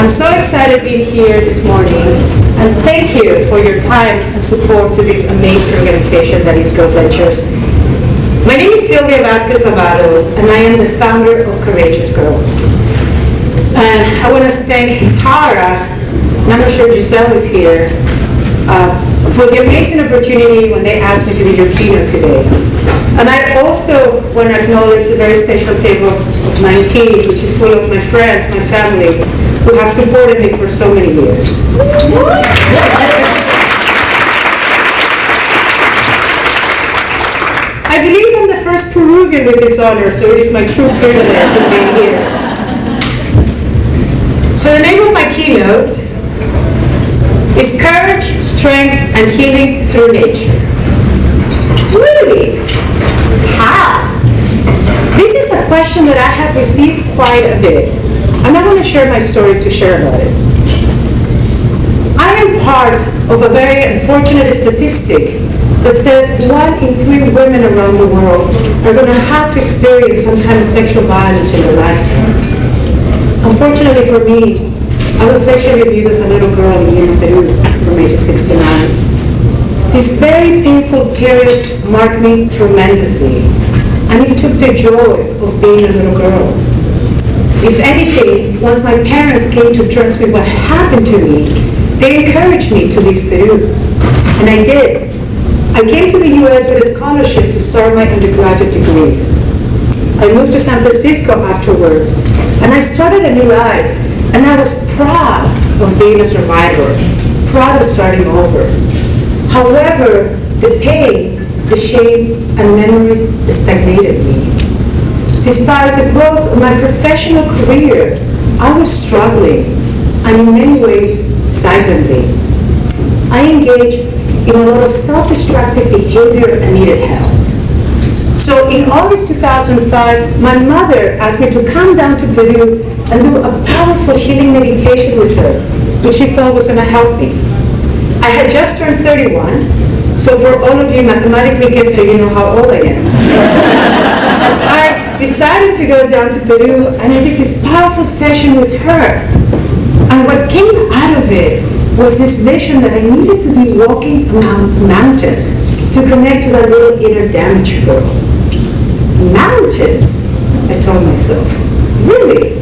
I'm so excited being here this morning, and thank you for your time and support to this amazing organization that is GirlVentures. My name is Silvia Vasquez-Lavado, and I am the founder of Courageous Girls. And I want to thank Tara, and I'm not sure Giselle is here, for the amazing opportunity when they asked me to be your keynote today. And I also want to acknowledge the very special table of 19, which is full of my friends, my family, who have supported me for so many years. I believe I'm the first Peruvian with this honor, so it is my true privilege of being here. So the name of my keynote is Courage, Strength, and Healing Through Nature. Really? How? This is a question that I have received quite a bit, and I want to share my story to share about it. I am part of a very unfortunate statistic that says 1 in 3 women around the world are going to have to experience some kind of sexual violence in their lifetime. Unfortunately for me, I was sexually abused as a little girl in Peru from age 69. This very painful period marked me tremendously, and it took the joy of being a little girl. If anything, once my parents came to terms with what happened to me, they encouraged me to leave Peru, and I did. I came to the US with a scholarship to start my undergraduate degrees. I moved to San Francisco afterwards, and I started a new life, and I was proud of being a survivor, proud of starting over. However, the pain, the shame, and memories stagnated me. Despite the growth of my professional career, I was struggling, and in many ways, silently. I engaged in a lot of self-destructive behavior and needed help. So in August 2005, my mother asked me to come down to Peru and do a powerful healing meditation with her, which she felt was going to help me. I had just turned 31, so for all of you mathematically gifted, you know how old I am. I decided to go down to Peru, and I did this powerful session with her. And what came out of it was this vision that I needed to be walking among mountains to connect to that little inner damaged girl. Mountains, I told myself. Really?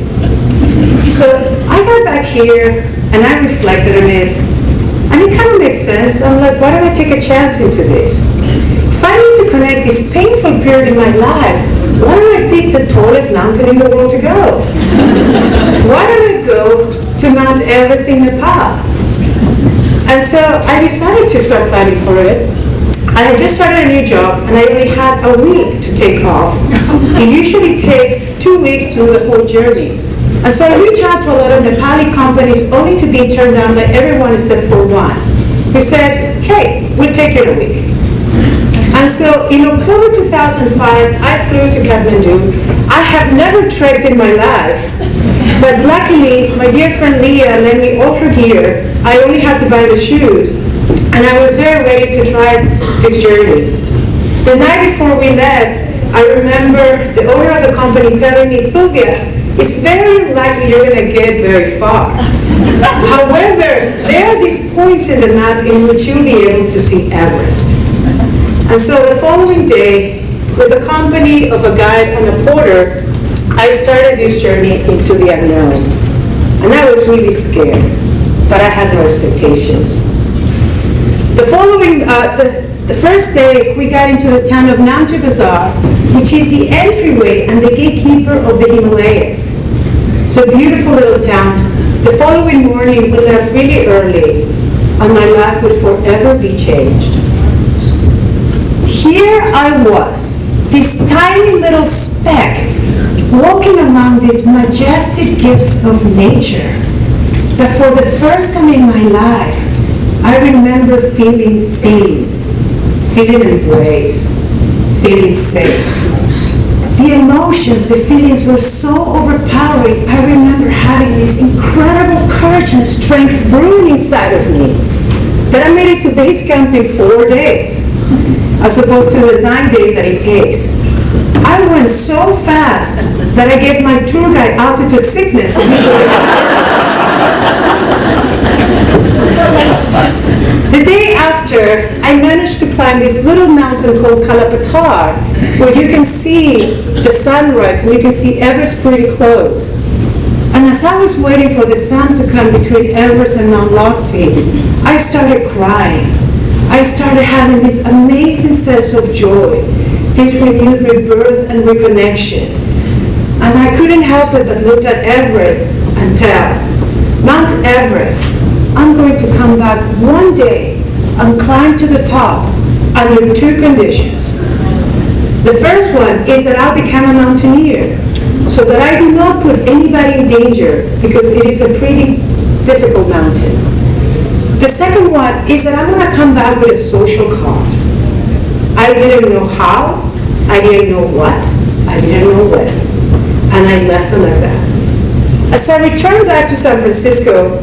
So I got back here, and I reflected on it, and it kind of makes sense. I'm like, why don't I take a chance into this? If I need to connect this painful period in my life, why don't I pick the tallest mountain in the world to go? Why don't I go to Mount Everest in Nepal? And so I decided to start planning for it. I had just started a new job, and I only had a week to take off. It usually takes 2 weeks to do the whole journey. And so I reached out to a lot of Nepali companies, only to be turned down by everyone except for one, who said, hey, we'll take you in a week. And so in October 2005, I flew to Kathmandu. I have never trekked in my life, but luckily, my dear friend Leah lent me all her gear. I only had to buy the shoes, and I was there ready to try this journey. The night before we left, I remember the owner of the company telling me, Silvia, it's very unlikely you're going to get very far. However, there are these points in the map in which you'll be able to see Everest. And so the following day, with the company of a guide and a porter, I started this journey into the unknown. And I was really scared, but I had no expectations. The first day, we got into the town of Namche Bazaar, which is the entryway and the gatekeeper of the Himalayas. It's a beautiful little town. The following morning, we left really early, and my life would forever be changed. Here I was, this tiny little speck, walking among these majestic gifts of nature, that for the first time in my life, I remember feeling seen, feeling embraced, feeling safe. The emotions, the feelings were so overpowering. I remember having this incredible courage and strength brewing inside of me that I made it to base camp in 4 days, as opposed to the 9 days that it takes. I went so fast that I gave my tour guide altitude sickness. climb this little mountain called Kalapatar, where you can see the sunrise and you can see Everest pretty close. And as I was waiting for the sun to come between Everest and Mount Lhotse, I started crying. I started having this amazing sense of joy, this renewed rebirth and reconnection. And I couldn't help it but look at Everest and tell, Mount Everest, I'm going to come back one day and climb to the top under two conditions. The first one is that I'll become a mountaineer, so that I do not put anybody in danger, because it is a pretty difficult mountain. The second one is that I'm going to come back with a social cause. I didn't know how, I didn't know what, I didn't know when, and I left it like that. As I returned back to San Francisco,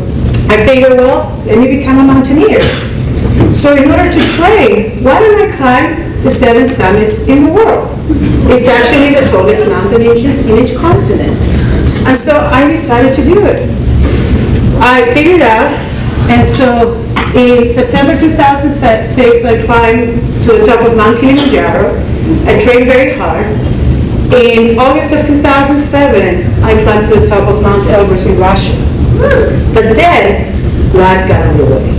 I figured, well, let me become a mountaineer. So in order to train, why don't I climb the 7 summits in the world? It's actually the tallest mountain in each continent. And so I decided to do it. I figured out, and so in September 2006, I climbed to the top of Mount Kilimanjaro. I trained very hard. In August of 2007, I climbed to the top of Mount Elbrus in Russia. But then, life got underway.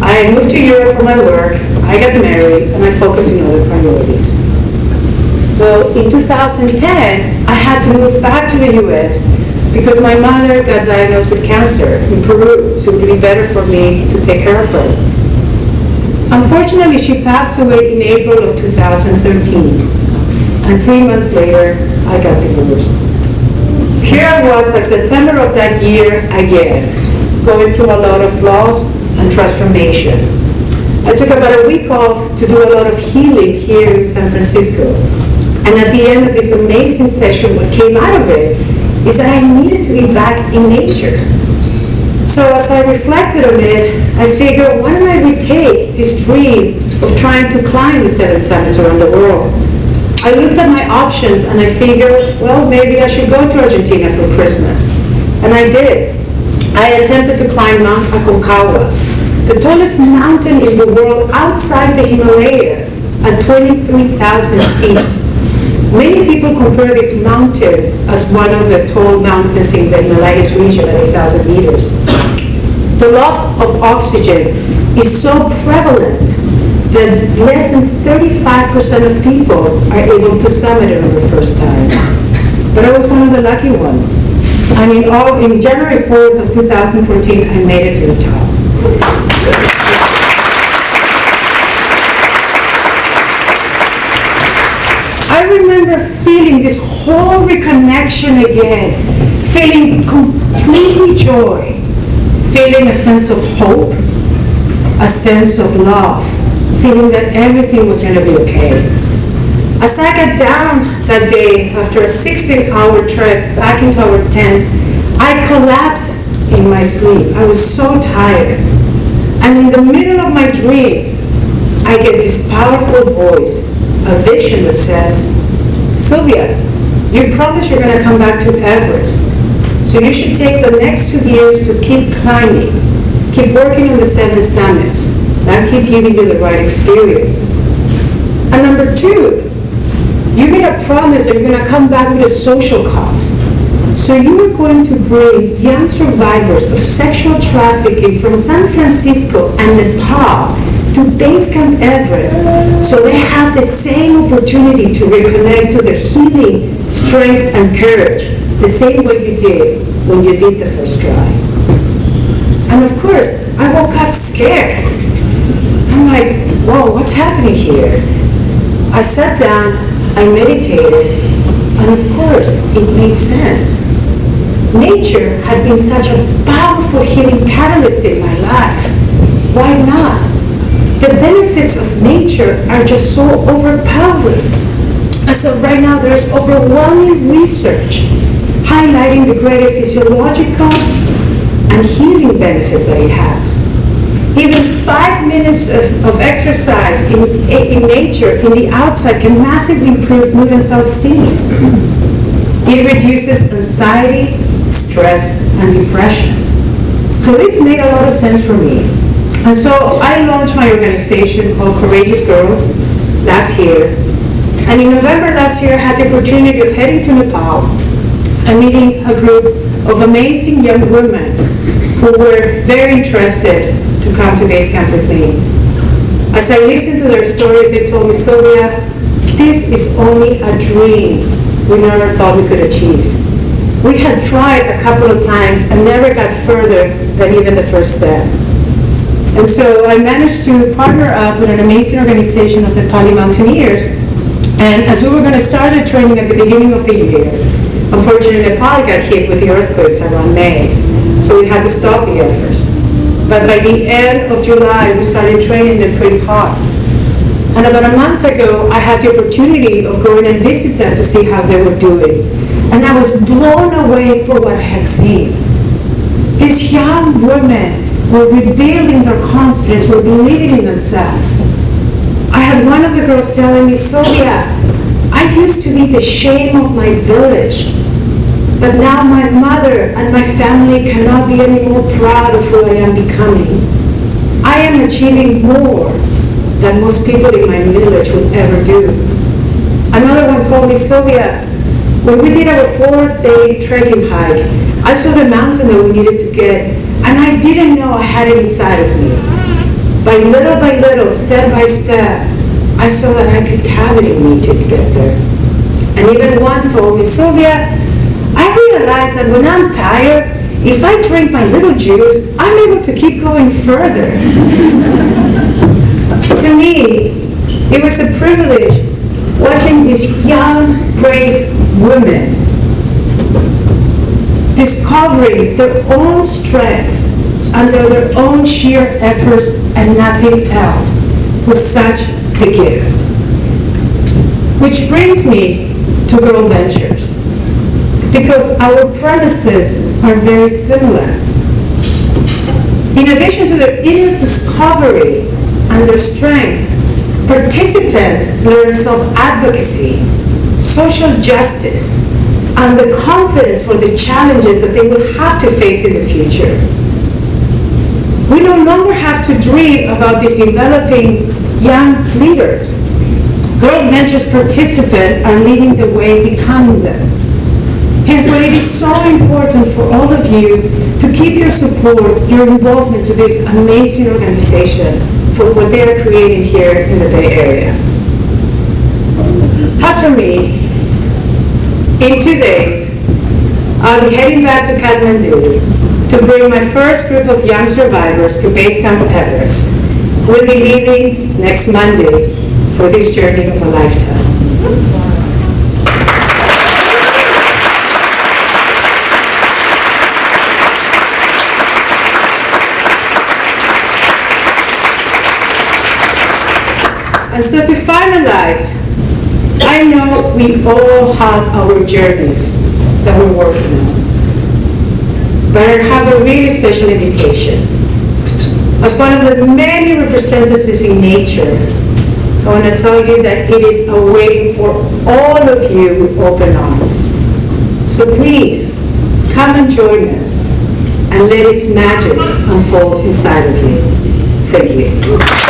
I moved to Europe for my work, I got married, and I focused on other priorities. So in 2010, I had to move back to the US because my mother got diagnosed with cancer in Peru, so it would be better for me to take care of her. Unfortunately, she passed away in April of 2013, and 3 months later, I got divorced. Here I was by September of that year again, going through a lot of loss and transformation. I took about a week off to do a lot of healing here in San Francisco. And at the end of this amazing session, what came out of it is that I needed to be back in nature. So as I reflected on it, I figured, why don't I retake this dream of trying to climb the 7 summits around the world? I looked at my options and I figured, well, maybe I should go to Argentina for Christmas. And I did. I attempted to climb Mount Aconcagua, the tallest mountain in the world outside the Himalayas, at 23,000 feet. Many people compare this mountain as one of the tall mountains in the Himalayas region at 8,000 meters. The loss of oxygen is so prevalent that less than 35% of people are able to summit it on the first time. But I was one of the lucky ones. And in January 4th of 2014, I made it to the top. I remember feeling this whole reconnection again, feeling completely joy, feeling a sense of hope, a sense of love, feeling that everything was going to be okay. As I got down that day after a 16-hour trek back into our tent, I collapsed in my sleep. I was so tired. And in the middle of my dreams, I get this powerful voice, a vision that says, Silvia, you promised you're going to come back to Everest. So you should take the next 2 years to keep climbing, keep working on the 7 summits. That keep giving you the right experience. And number 2, you made a promise that you're going to come back with a social cause. So you are going to bring young survivors of sexual trafficking from San Francisco and Nepal to Base Camp Everest, so they have the same opportunity to reconnect to their healing, strength, and courage, the same way you did when you did the first try. And of course, I woke up scared. I'm like, whoa, what's happening here? I sat down, I meditated, and of course, it made sense. Nature had been such a powerful healing catalyst in my life. Why not? The benefits of nature are just so overpowering. As of right now, there's overwhelming research highlighting the greater physiological and healing benefits that it has. Even 5 minutes of exercise in nature, in the outside, can massively improve mood and self-esteem. It reduces anxiety, stress, and depression. So this made a lot of sense for me. And so I launched my organization called Courageous Girls last year. And in November last year, I had the opportunity of heading to Nepal and meeting a group of amazing young women who were very interested to come to base camp with me. As I listened to their stories, they told me, Silvia, this is only a dream we never thought we could achieve. We had tried a couple of times and never got further than even the first step. And so I managed to partner up with an amazing organization of Nepali mountaineers. And as we were going to start the training at the beginning of the year, unfortunately Nepal got hit with the earthquakes around May, so we had to stop the efforts. But by the end of July, we started training them pretty hard. And about a month ago, I had the opportunity of going and visit them to see how they were doing. And I was blown away for what I had seen. These young women were rebuilding their confidence, were believing in themselves. I had one of the girls telling me, Silvia, I used to be the shame of my village, but now my mother and my family cannot be any more proud of who I am becoming. I am achieving more than most people in my village would ever do. Another one told me, Silvia, when we did our 4th-day trekking hike, I saw the mountain that we needed to get, and I didn't know I had it inside of me. By little, step by step, I saw that I could have it in me to get there. And even one told me, Silvia, I realize that when I'm tired, if I drink my little juice, I'm able to keep going further. To me, it was a privilege watching these young, brave women discovering their own strength under their own sheer efforts and nothing else was such the gift. Which brings me to GirlVentures, because our premises are very similar. In addition to their inner discovery and their strength, participants learn self-advocacy, social justice, and the confidence for the challenges that they will have to face in the future. We no longer have to dream about these developing young leaders. GirlVentures participants are leading the way, becoming them. Hence why it is so important for all of you to keep your support, your involvement to this amazing organization for what they are creating here in the Bay Area. As for me, in 2 days, I'll be heading back to Kathmandu to bring my first group of young survivors to Base Camp Everest. We'll be leaving next Monday for this journey of a lifetime. And so to finalize, I know we all have our journeys that we're working on, but I have a really special invitation. As one of the many representatives in nature, I want to tell you that it is awaiting for all of you with open arms. So please, come and join us and let its magic unfold inside of you. Thank you.